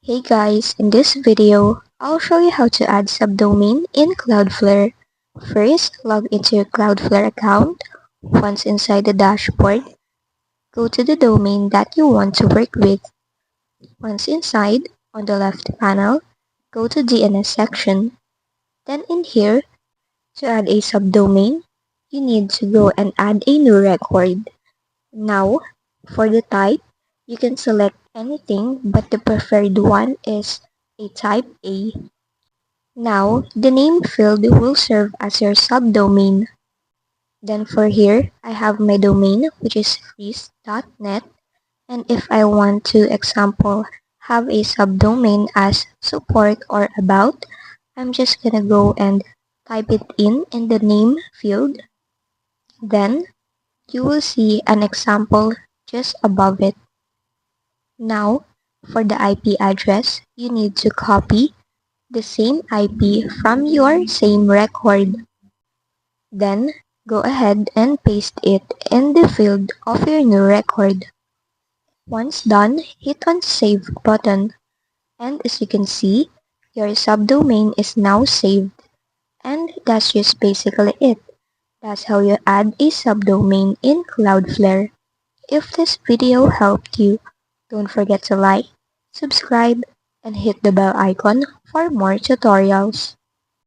Hey guys, in this video, I'll show you how to add subdomain in Cloudflare. First, log into your Cloudflare account. Once inside the dashboard, go to the domain that you want to work with. Once inside, on the left panel, go to DNS section. Then in here, to add a subdomain, you need to go and add a new record. Now, for the type, you can select anything, but the preferred one is a type A. Now, the name field will serve as your subdomain. Then for here, I have my domain, which is freeze.net. And if I want to, example, have a subdomain as support or about, I'm just gonna go and type it in the name field. Then, you will see an example just above it. Now, for the IP address, you need to copy the same IP from your same record. Then, go ahead and paste it in the field of your new record. Once done, hit on Save button. And as you can see, your subdomain is now saved. And that's just basically it. That's how you add a subdomain in Cloudflare. If this video helped you, don't forget to like, subscribe, and hit the bell icon for more tutorials.